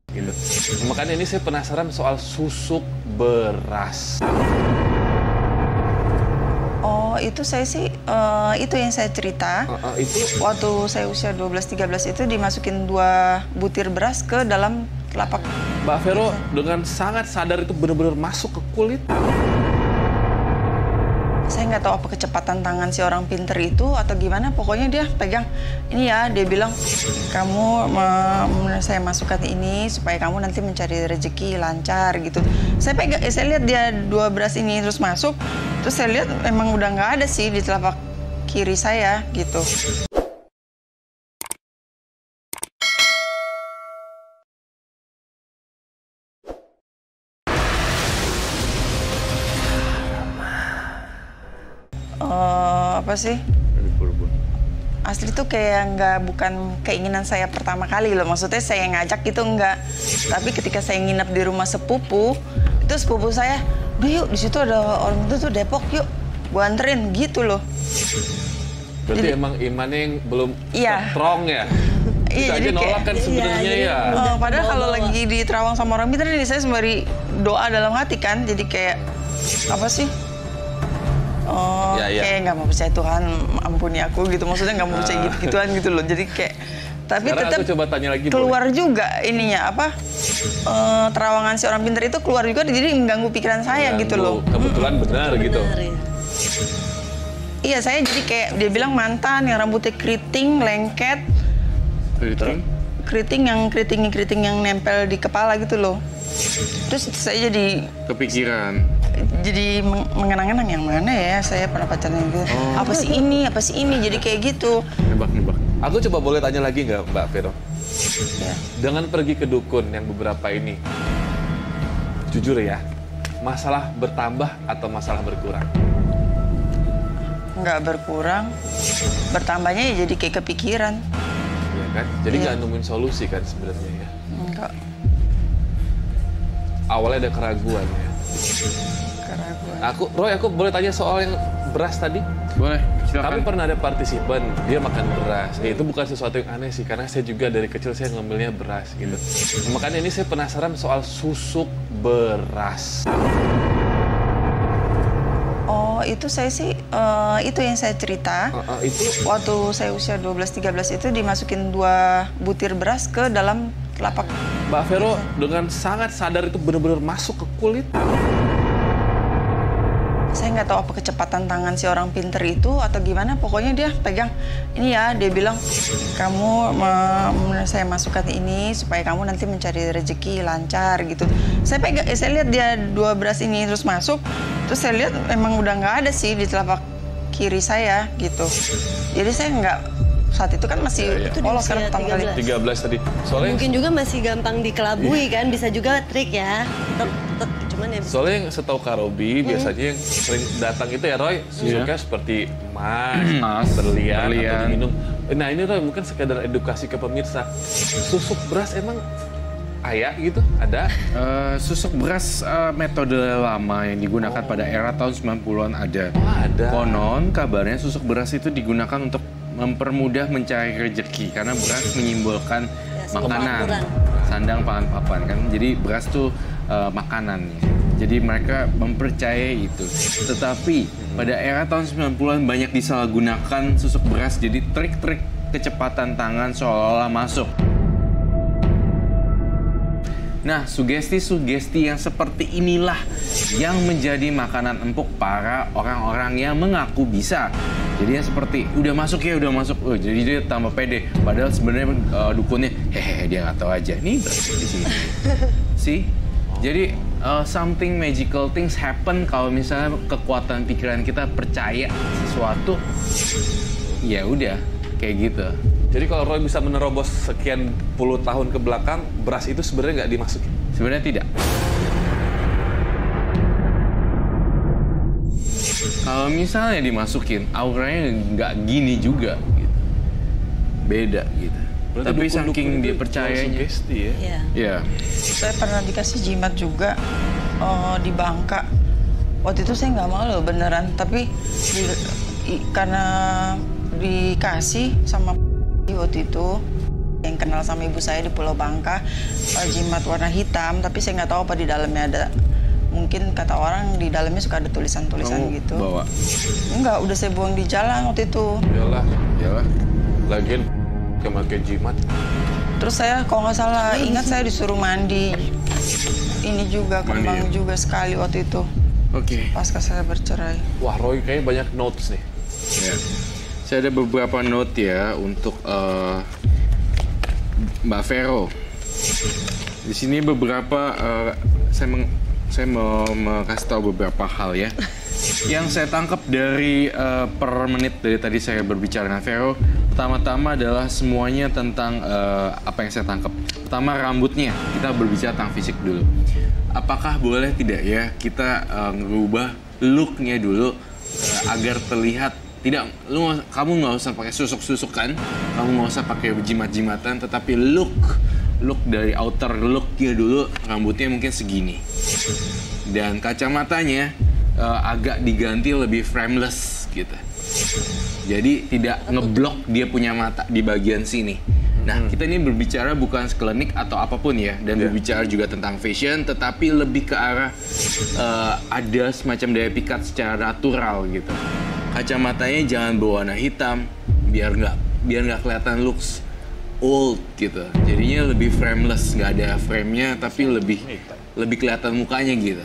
Gitu. Makanya ini saya penasaran soal susuk beras. Oh, itu saya sih, itu yang saya cerita. Itu waktu saya usia 12-13 itu dimasukin 2 butir beras ke dalam telapak. Mbak Vero dengan sangat sadar itu benar-benar masuk ke kulit. Saya nggak tahu apa kecepatan tangan si orang pinter itu atau gimana. Pokoknya dia pegang ini ya, dia bilang kamu saya masukkan ini supaya kamu nanti mencari rezeki lancar gitu. Saya pegang, saya lihat dia 2 beras ini terus masuk, terus saya lihat emang udah nggak ada sih di telapak kiri saya gitu. Apa sih? Asli tuh kayak bukan keinginan saya pertama kali loh. Maksudnya saya ngajak gitu enggak. Tapi ketika saya nginep di rumah sepupu, itu sepupu saya, udah yuk di situ ada orang itu tuh Depok, yuk gua anterin gitu loh. Berarti jadi, emang imannya yang belum strong ya? Iya, jadi nolak kayak, kan sebenarnya ya. Padahal kalau lagi di Terawang sama orang pintar, saya sembari doa dalam hati kan. Jadi kayak apa sih? Kayak nggak mau percaya Tuhan, ampuni aku gitu. Maksudnya nggak mau percaya gitu-gituan gitu loh. Jadi kayak, tapi sekarang tetap aku coba tanya lagi, keluar juga ininya apa? Terawangan si orang pintar itu keluar juga, jadi mengganggu pikiran saya gitu loh. Kebetulan benar gitu. Ya. Iya, saya jadi kayak dia bilang mantan yang rambutnya keriting, lengket. Keriting yang nempel di kepala gitu loh. Terus saya jadi kepikiran. Jadi mengenang-enang yang mana ya saya pernah pacaran gitu. Apa sih ini? Jadi kayak gitu. Nebak. Aku coba boleh tanya lagi nggak Mbak Vero? Ya. Dengan pergi ke dukun yang beberapa ini, jujur ya, masalah bertambah atau masalah berkurang? Nggak berkurang, bertambahnya ya jadi kayak kepikiran. Iya kan? Jadi nggak nemuin solusi kan sebenarnya ya? Enggak. Awalnya ada keraguan ya? Roy, aku boleh tanya soal yang beras tadi? Boleh, silakan. Kami pernah ada partisipan, dia makan beras. Itu bukan sesuatu yang aneh sih, karena saya juga dari kecil saya ngambilnya beras gitu. Makanya ini saya penasaran soal susuk beras. Oh, itu saya sih, itu yang saya cerita. Itu waktu saya usia 12-13 itu dimasukin 2 butir beras ke dalam telapak. Mbak Vero dengan sangat sadar itu benar-benar masuk ke kulit. Saya nggak tahu apa kecepatan tangan si orang pinter itu atau gimana. Pokoknya dia pegang ini ya, dia bilang kamu saya masukkan ini supaya kamu nanti mencari rezeki lancar gitu. Saya pegang, saya lihat dia 2 beras ini terus masuk, terus saya lihat emang udah nggak ada sih di telapak kiri saya gitu. Jadi saya nggak, saat itu kan masih polos kan pertama kali. 13 tadi. Soalnya mungkin juga masih gampang dikelabui kan, bisa juga trik ya. Cuman ya. Soalnya yang setahu Kak Robi, biasanya yang sering datang itu ya Roy, susuknya seperti emas, berlian, atau diminum. Nah ini Roy mungkin sekedar edukasi ke pemirsa. Susuk beras emang gitu? Ada? Susuk beras metode lama yang digunakan pada era tahun 90-an ada. Ada. Konon kabarnya susuk beras itu digunakan untuk mempermudah mencari rezeki karena beras menyimbolkan makanan, sandang pangan papan kan. Jadi beras tuh makanannya. Jadi mereka mempercayai itu. Tetapi pada era tahun 90-an banyak disalahgunakan susuk beras jadi trik-trik kecepatan tangan seolah-olah masuk. Nah, sugesti-sugesti yang seperti inilah yang menjadi makanan empuk para orang-orang yang mengaku bisa. Jadi yang seperti udah masuk ya, udah masuk. Jadi dia tambah pede. Padahal sebenarnya dukunnya dia nggak tahu aja. Nih berarti di sini. See? Jadi something magical things happen kalau misalnya kekuatan pikiran kita percaya sesuatu. Ya udah, kayak gitu. Jadi kalau Roy bisa menerobos sekian puluh tahun ke belakang, beras itu sebenarnya nggak dimasukin? Sebenarnya tidak. Kalau misalnya dimasukin, auranya nggak gini juga, gitu. Beda gitu. Berarti tapi dukun saking dia percayanya. Sugesti ya? Iya. Saya pernah dikasih jimat juga di Bangka. Waktu itu saya nggak mau loh beneran, tapi karena dikasih sama waktu itu yang kenal sama ibu saya di Pulau Bangka, jimat warna hitam, tapi saya nggak tahu apa di dalamnya ada. Mungkin kata orang di dalamnya suka ada tulisan-tulisan gitu. Bawa? Enggak, udah saya buang di jalan waktu itu. Iyalah. Yalah. Lagian pakai jimat. Terus saya kalau nggak salah ingat saya disuruh mandi. Ini juga kembang juga sekali waktu itu. Oke. Pasca saya bercerai. Wah, Roy kayaknya banyak notes nih. Ya. Saya ada beberapa note ya untuk Mbak Vero. Di sini beberapa saya mau kasih tahu beberapa hal ya. Yang saya tangkap dari per menit dari tadi saya berbicara dengan Vero, pertama-tama adalah semuanya tentang apa yang saya tangkap. Pertama rambutnya, kita berbicara tentang fisik dulu. Apakah boleh tidak ya kita ngerubah looknya dulu agar terlihat tidak, kamu nggak usah pakai susuk-susukan, kamu nggak usah pakai jimat-jimatan, tetapi look dari outer looknya dulu, rambutnya mungkin segini. Dan kacamatanya agak diganti lebih frameless gitu. Jadi tidak ngeblok dia punya mata di bagian sini. Nah, kita ini berbicara bukan seklinik atau apapun ya, dan berbicara juga tentang fashion, tetapi lebih ke arah ada semacam daya pikat secara natural gitu. Kacamatanya jangan berwarna hitam, biar nggak kelihatan looks old gitu. Jadinya lebih frameless, nggak ada frame-nya, tapi lebih kelihatan mukanya gitu.